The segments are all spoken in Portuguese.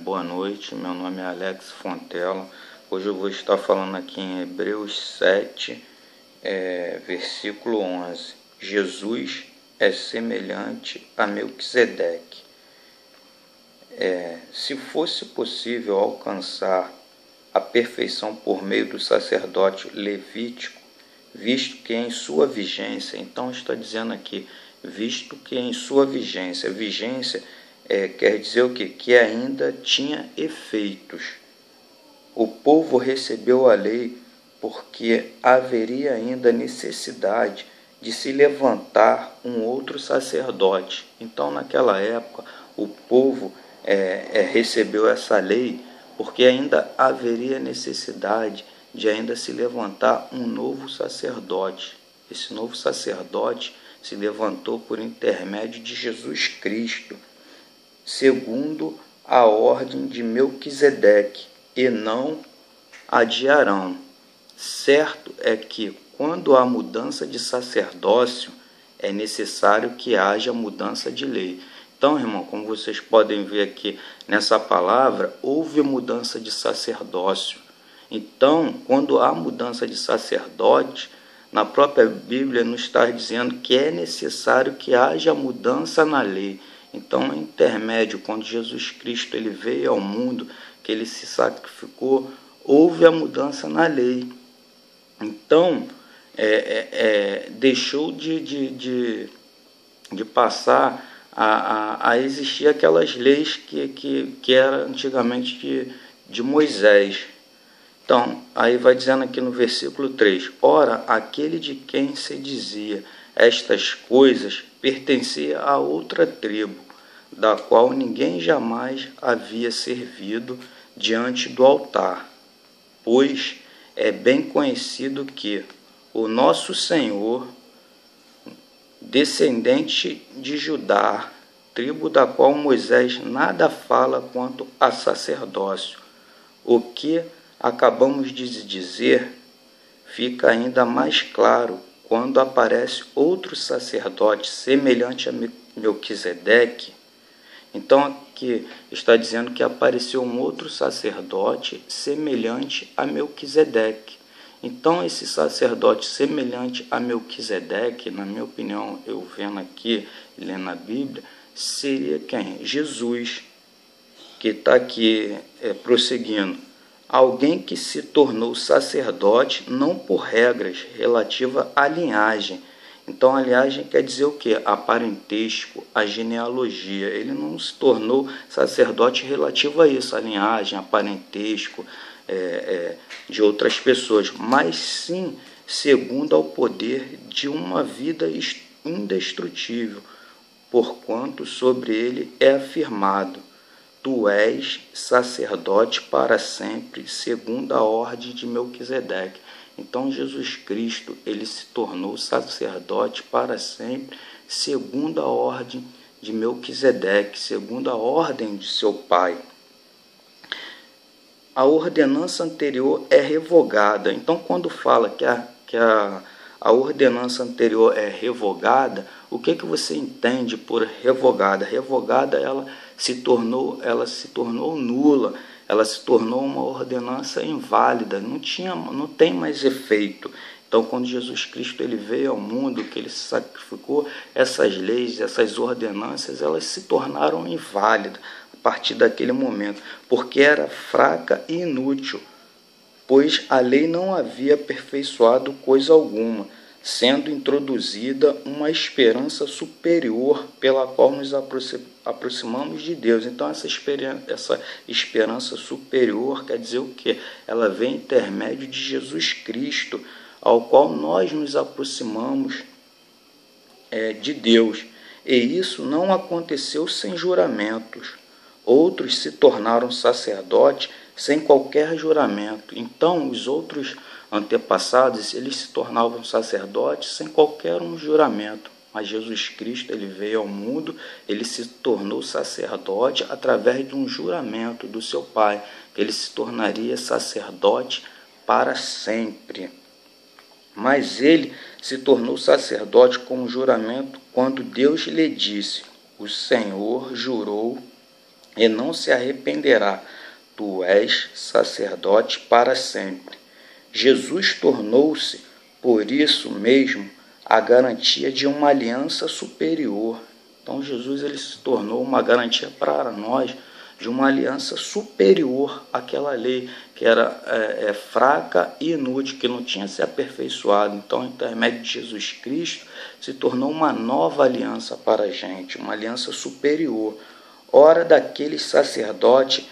Boa noite, meu nome é Alex Fontela. Hoje eu vou estar falando aqui em Hebreus 7, versículo 11. Jesus é semelhante a Melquisedeque. Se fosse possível alcançar a perfeição por meio do sacerdote levítico, visto que em sua vigência, então está dizendo aqui, visto que em sua vigência quer dizer o quê? Que ainda tinha efeitos. O povo recebeu a lei porque haveria ainda necessidade de se levantar um outro sacerdote. Então, naquela época, o povo recebeu essa lei porque ainda haveria necessidade de ainda se levantar um novo sacerdote. Esse novo sacerdote se levantou por intermédio de Jesus Cristo, segundo a ordem de Melquisedeque, e não a de Arão. Certo é que, quando há mudança de sacerdócio, é necessário que haja mudança de lei. Então, irmão, como vocês podem ver aqui nessa palavra, houve mudança de sacerdócio. Então, quando há mudança de sacerdote, na própria Bíblia nos está dizendo que é necessário que haja mudança na lei. Então, em intermédio, quando Jesus Cristo ele veio ao mundo, que ele se sacrificou, houve a mudança na lei. Então, deixou de passar a existir aquelas leis que eram antigamente de Moisés. Então, aí vai dizendo aqui no versículo 3, ora, aquele de quem se dizia estas coisas pertencia a outra tribo, da qual ninguém jamais havia servido diante do altar, pois é bem conhecido que o nosso Senhor, descendente de Judá, tribo da qual Moisés nada fala quanto a sacerdócio, o que acabamos de dizer fica ainda mais claro quando aparece outro sacerdote semelhante a Melquisedeque. Então aqui está dizendo que apareceu um outro sacerdote semelhante a Melquisedeque. Então esse sacerdote semelhante a Melquisedeque, na minha opinião, eu vendo aqui, lendo a Bíblia, seria quem? Jesus, que está aqui prosseguindo. Alguém que se tornou sacerdote não por regras relativas à linhagem. Então, a linhagem quer dizer o quê? A parentesco, a genealogia. Ele não se tornou sacerdote relativo a isso, a linhagem, a parentesco de outras pessoas, mas sim segundo ao poder de uma vida indestrutível, porquanto sobre ele é afirmado: tu és sacerdote para sempre, segundo a ordem de Melquisedeque. Então Jesus Cristo, ele se tornou sacerdote para sempre, segundo a ordem de Melquisedeque, segundo a ordem de seu pai. A ordenança anterior é revogada. Então, quando fala que a ordenança anterior é revogada, o que você entende por revogada? Revogada, ela se tornou nula, ela se tornou uma ordenança inválida, não tem mais efeito. Então, quando Jesus Cristo ele veio ao mundo, que ele se sacrificou, essas leis, essas ordenanças, elas se tornaram inválidas a partir daquele momento, porque era fraca e inútil, pois a lei não havia aperfeiçoado coisa alguma, sendo introduzida uma esperança superior pela qual nos aproximamos de Deus. Então, essa esperança superior quer dizer o quê? Ela vem intermédio de Jesus Cristo, ao qual nós nos aproximamos de Deus. E isso não aconteceu sem juramentos. Outros se tornaram sacerdotes sem qualquer juramento. Então, os outros antepassados, eles se tornavam sacerdotes sem qualquer juramento. Mas Jesus Cristo, ele veio ao mundo, ele se tornou sacerdote através de um juramento do seu Pai, que ele se tornaria sacerdote para sempre. Mas ele se tornou sacerdote com um juramento quando Deus lhe disse: o Senhor jurou e não se arrependerá. Tu és sacerdote para sempre. Jesus tornou-se, por isso mesmo, a garantia de uma aliança superior. Então Jesus ele se tornou uma garantia para nós de uma aliança superior àquela lei que era fraca e inútil, que não tinha se aperfeiçoado. Então, o intermédio de Jesus Cristo se tornou uma nova aliança para a gente, uma aliança superior. Ora, daqueles sacerdotes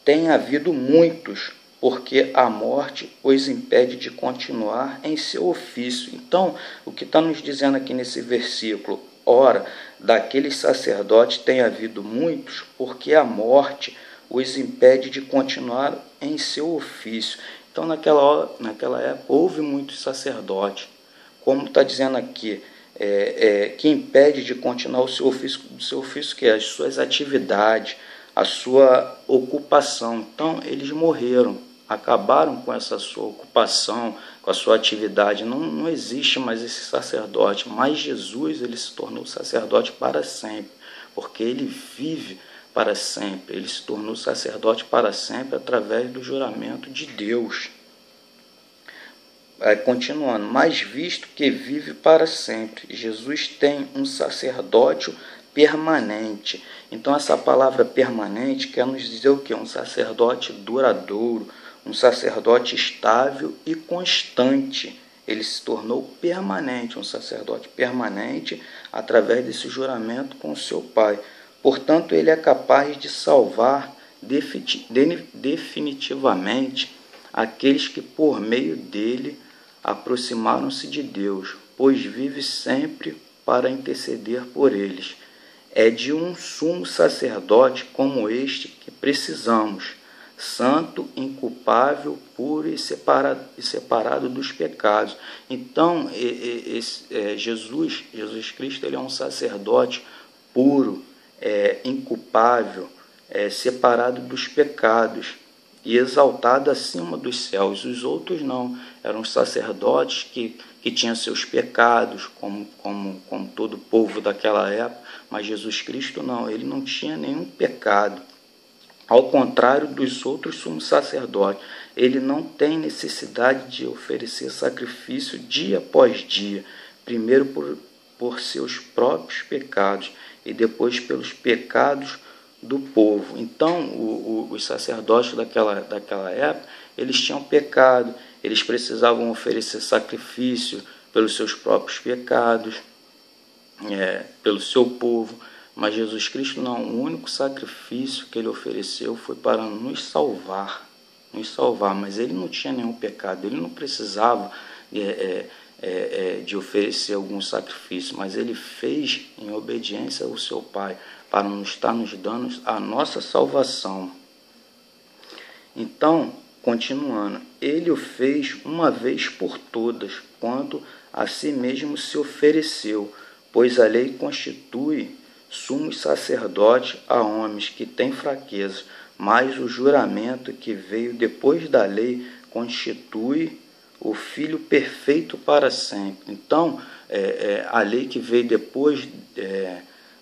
tem havido muitos, porque a morte os impede de continuar em seu ofício. Então, o que está nos dizendo aqui nesse versículo? Ora, daqueles sacerdotes tem havido muitos, porque a morte os impede de continuar em seu ofício. Então, naquela época, houve muitos sacerdotes, como está dizendo aqui, que impede de continuar o seu ofício que é as suas atividades, a sua ocupação. Então, eles morreram, acabaram com essa sua ocupação, com a sua atividade. Não existe mais esse sacerdote, mas Jesus ele se tornou sacerdote para sempre, porque ele vive para sempre. Ele se tornou sacerdote para sempre através do juramento de Deus. Continuando, mas visto que vive para sempre, Jesus tem um sacerdócio permanente. Então essa palavra permanente quer nos dizer o que? Um sacerdote duradouro, um sacerdote estável e constante. Ele se tornou permanente, um sacerdote permanente através desse juramento com o seu Pai. Portanto, ele é capaz de salvar definitivamente aqueles que por meio dele aproximaram-se de Deus, pois vive sempre para interceder por eles. É de um sumo sacerdote como este que precisamos, santo, inculpável, puro e separado dos pecados. Então, Jesus Cristo ele é um sacerdote puro, inculpável, separado dos pecados e exaltado acima dos céus. Os outros não, eram sacerdotes que tinham seus pecados, como todo o povo daquela época, mas Jesus Cristo não, ele não tinha nenhum pecado. Ao contrário dos outros sumos sacerdotes, ele não tem necessidade de oferecer sacrifício dia após dia, primeiro por seus próprios pecados e depois pelos pecados do povo. Então, os sacerdotes daquela época, eles tinham pecado, eles precisavam oferecer sacrifício pelos seus próprios pecados, pelo seu povo, mas Jesus Cristo não, o único sacrifício que ele ofereceu foi para nos salvar, mas ele não tinha nenhum pecado, ele não precisava de oferecer algum sacrifício, mas ele fez em obediência ao seu Pai, para estar nos dando a nossa salvação. Então, continuando, ele o fez uma vez por todas, quando a si mesmo se ofereceu, pois a lei constitui sumos sacerdotes a homens que têm fraqueza, mas o juramento que veio depois da lei constitui o Filho perfeito para sempre. Então, a lei que veio depois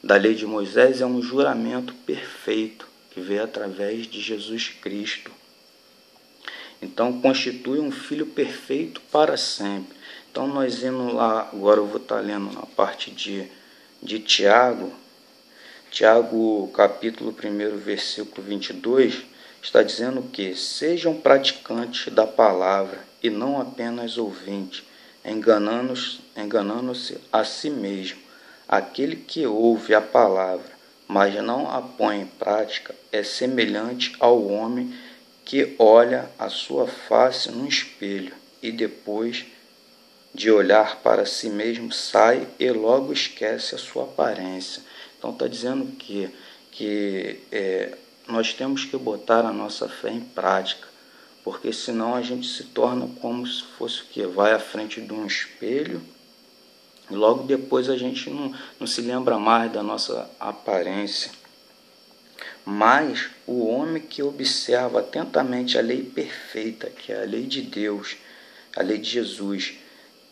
da lei de Moisés é um juramento perfeito que veio através de Jesus Cristo. Então, constitui um Filho perfeito para sempre. Então, nós indo lá, agora eu vou estar lendo na parte de Tiago. Tiago, capítulo 1, versículo 22, está dizendo que sejam praticantes da palavra e não apenas ouvintes, enganando-se a si mesmo. Aquele que ouve a palavra, mas não a põe em prática, é semelhante ao homem que olha a sua face no espelho e depois de olhar para si mesmo sai e logo esquece a sua aparência. Então está dizendo que nós temos que botar a nossa fé em prática, porque senão a gente se torna como se fosse o que? Vai à frente de um espelho e logo depois a gente não se lembra mais da nossa aparência. Mas o homem que observa atentamente a lei perfeita, que é a lei de Deus, a lei de Jesus,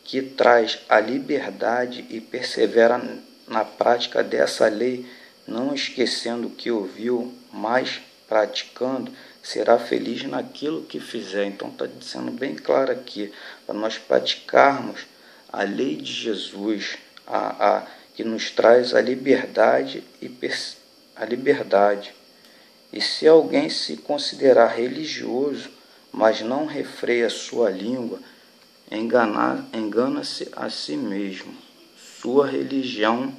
que traz a liberdade e persevera na prática dessa lei, não esquecendo o que ouviu, mas praticando, será feliz naquilo que fizer. Então está dizendo bem claro aqui, para nós praticarmos a lei de Jesus, que nos traz a liberdade a liberdade. E se alguém se considerar religioso, mas não refreia sua língua, engana-se a si mesmo. Sua religião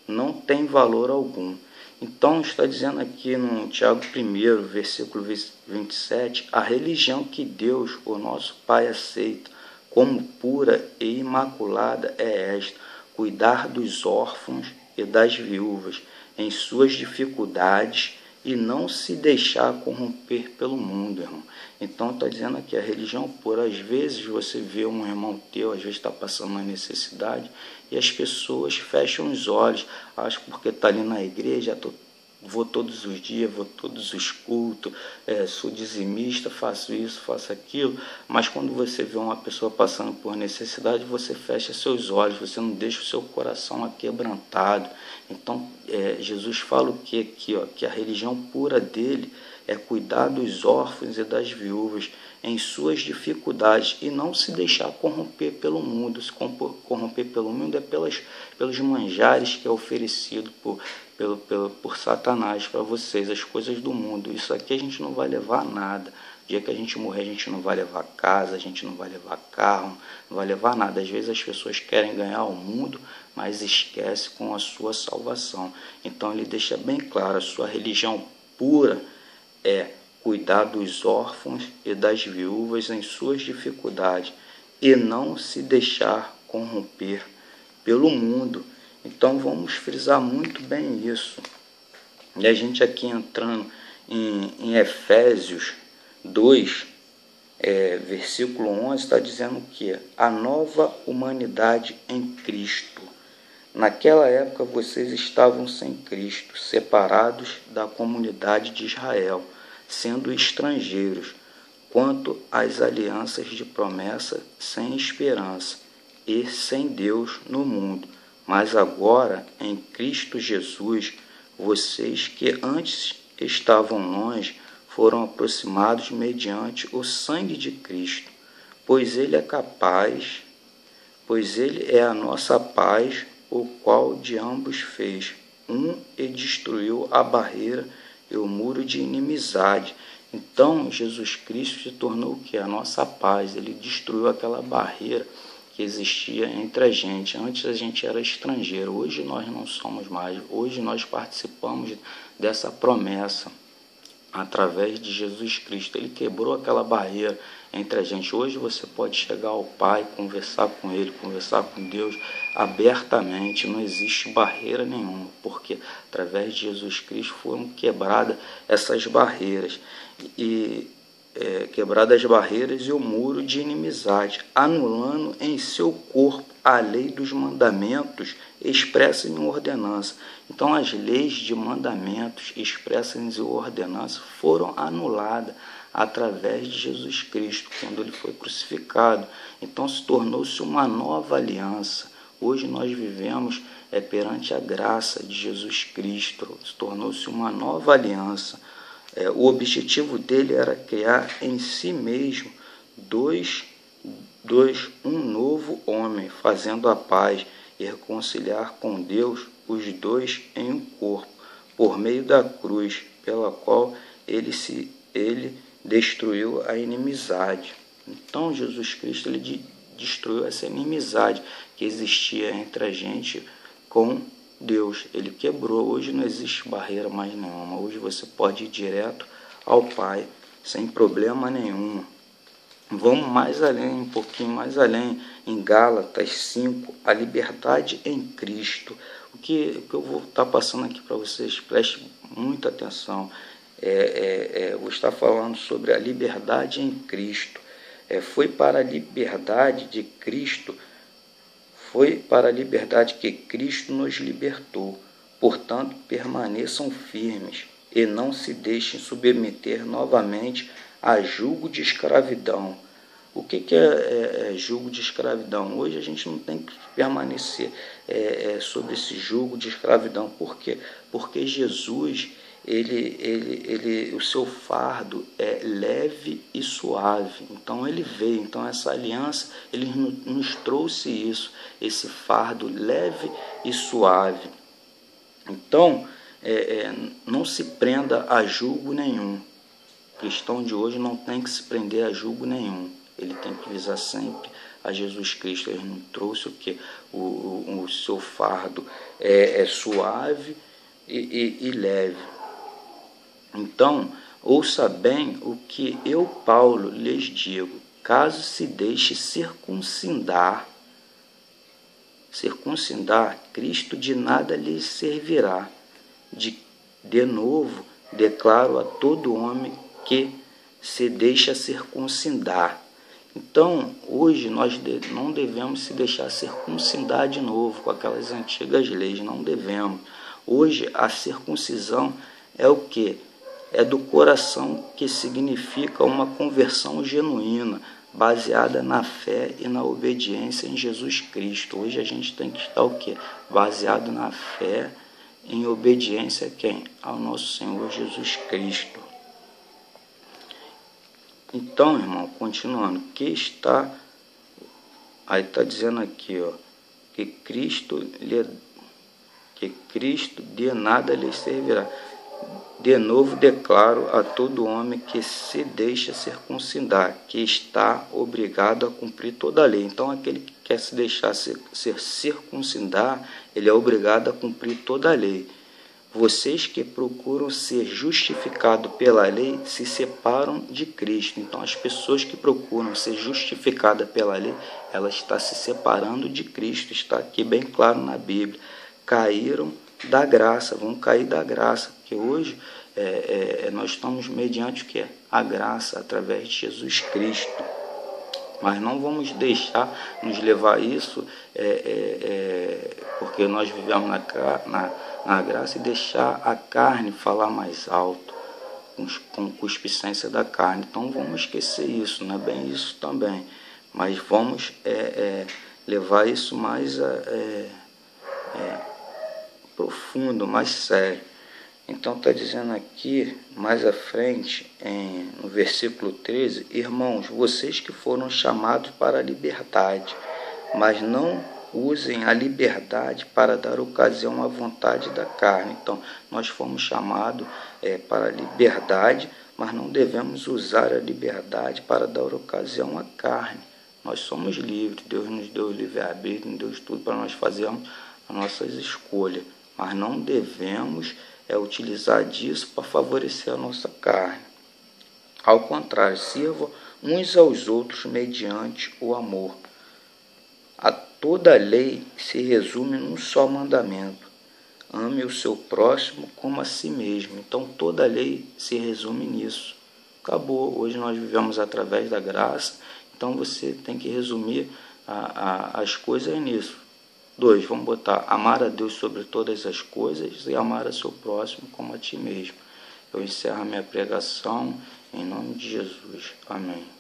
não tem valor algum. Então está dizendo aqui no Tiago 1, versículo 27, a religião que Deus, o nosso Pai, aceita como pura e imaculada é esta: cuidar dos órfãos e das viúvas em suas dificuldades e não se deixar corromper pelo mundo, irmão. Então está dizendo aqui a religião pura. Às vezes você vê um irmão teu, às vezes está passando uma necessidade, e as pessoas fecham os olhos, acham que porque está ali na igreja, vou todos os dias, vou todos os cultos, sou dizimista, faço isso, faço aquilo, mas quando você vê uma pessoa passando por necessidade, você fecha seus olhos, você não deixa o seu coração aquebrantado. Então, Jesus fala o que aqui, ó, que a religião pura dele é cuidar dos órfãos e das viúvas em suas dificuldades e não se deixar corromper pelo mundo. Se corromper pelo mundo é pelos manjares que é oferecido por Satanás para vocês, as coisas do mundo. Isso aqui a gente não vai levar nada. O dia que a gente morrer, a gente não vai levar casa, a gente não vai levar carro, não vai levar nada. Às vezes as pessoas querem ganhar o mundo, mas esquece com a sua salvação. Então ele deixa bem claro, a sua religião pura é cuidar dos órfãos e das viúvas em suas dificuldades e não se deixar corromper pelo mundo. Então vamos frisar muito bem isso. E a gente aqui entrando em Efésios 2, versículo 11, está dizendo que a nova humanidade em Cristo. Naquela época vocês estavam sem Cristo, separados da comunidade de Israel, sendo estrangeiros, quanto às alianças de promessa, sem esperança e sem Deus no mundo. Mas agora, em Cristo Jesus, vocês que antes estavam longe, foram aproximados mediante o sangue de Cristo, pois Ele é a nossa paz, o qual de ambos fez e destruiu a barreira e o muro de inimizade. Então, Jesus Cristo se tornou o que? A nossa paz. Ele destruiu aquela barreira que existia entre a gente. Antes a gente era estrangeiro, hoje nós não somos mais. Hoje nós participamos dessa promessa através de Jesus Cristo. Ele quebrou aquela barreira entre a gente. Hoje você pode chegar ao Pai, conversar com Ele, conversar com Deus abertamente. Não existe barreira nenhuma, porque através de Jesus Cristo foram quebradas essas barreiras. Quebradas as barreiras e o muro de inimizade, anulando em seu corpo a lei dos mandamentos expressa em ordenança. Então as leis de mandamentos expressas em ordenança foram anuladas através de Jesus Cristo, quando ele foi crucificado. Então se tornou-se uma nova aliança. Hoje nós vivemos perante a graça de Jesus Cristo, se tornou-se uma nova aliança. O objetivo dele era criar em si mesmo um novo homem, fazendo a paz e reconciliar com Deus os dois em um corpo, por meio da cruz, pela qual ele destruiu a inimizade. Então Jesus Cristo ele destruiu essa inimizade que existia entre a gente com Deus. Ele quebrou. Hoje não existe barreira mais nenhuma. Hoje você pode ir direto ao Pai sem problema nenhum. Vamos mais além, um pouquinho mais além, em Gálatas 5, a liberdade em Cristo. O que eu vou estar passando aqui para vocês, preste muita atenção. Vou estar falando sobre a liberdade em Cristo. Foi para a liberdade que Cristo nos libertou. Portanto, permaneçam firmes e não se deixem submeter novamente a jugo de escravidão. O que é jugo de escravidão? Hoje a gente não tem que permanecer sobre esse jugo de escravidão. Por quê? Porque Jesus, o seu fardo é leve e suave. Então ele veio. Então essa aliança, ele nos trouxe isso, esse fardo leve e suave. Então, não se prenda a julgo nenhum. O cristão de hoje não tem que se prender a julgo nenhum. Ele tem que visar sempre a Jesus Cristo. Ele não trouxe o que? O seu fardo é suave e leve. Então, ouça bem o que eu, Paulo, lhes digo. Caso se deixe circuncidar, Cristo de nada lhe servirá. De novo, declaro a todo homem que se deixa circuncidar. Então, hoje nós não devemos se deixar circuncidar de novo com aquelas antigas leis, não devemos. Hoje a circuncisão é o quê? É do coração, que significa uma conversão genuína, baseada na fé e na obediência em Jesus Cristo. Hoje a gente tem que estar o quê? Baseado na fé, em obediência a quem? Ao nosso Senhor Jesus Cristo. Então, irmão, continuando, aí está dizendo aqui, ó, que Cristo de nada lhe servirá. De novo declaro a todo homem que se deixa circuncidar, que está obrigado a cumprir toda a lei. Então, aquele que quer se deixar ser circuncidar, ele é obrigado a cumprir toda a lei. Vocês que procuram ser justificados pela lei se separam de Cristo. Então, as pessoas que procuram ser justificadas pela lei, ela está se separando de Cristo. Está aqui bem claro na Bíblia. Caíram da graça, vão cair da graça. Porque hoje nós estamos mediante o que? A graça, através de Jesus Cristo. Mas não vamos deixar nos levar isso, porque nós vivemos na graça, e deixar a carne falar mais alto, com concupiscência da carne. Então vamos esquecer isso, não é bem isso também. Mas vamos levar isso mais profundo, mais sério. Então está dizendo aqui, mais à frente, no versículo 13, irmãos, vocês que foram chamados para a liberdade, mas não usem a liberdade para dar ocasião à vontade da carne. Então, nós fomos chamados para a liberdade, mas não devemos usar a liberdade para dar ocasião à carne. Nós somos livres, Deus nos deu o livre-arbítrio, nos deu tudo para nós fazermos as nossas escolhas, mas não devemos utilizar disso para favorecer a nossa carne. Ao contrário, sirvam uns aos outros mediante o amor. A toda a lei se resume num só mandamento: ame o seu próximo como a si mesmo. Então toda a lei se resume nisso. Acabou. Hoje nós vivemos através da graça, então você tem que resumir as coisas nisso. 2, vamos botar amar a Deus sobre todas as coisas e amar a seu próximo como a ti mesmo. Eu encerro a minha pregação em nome de Jesus. Amém.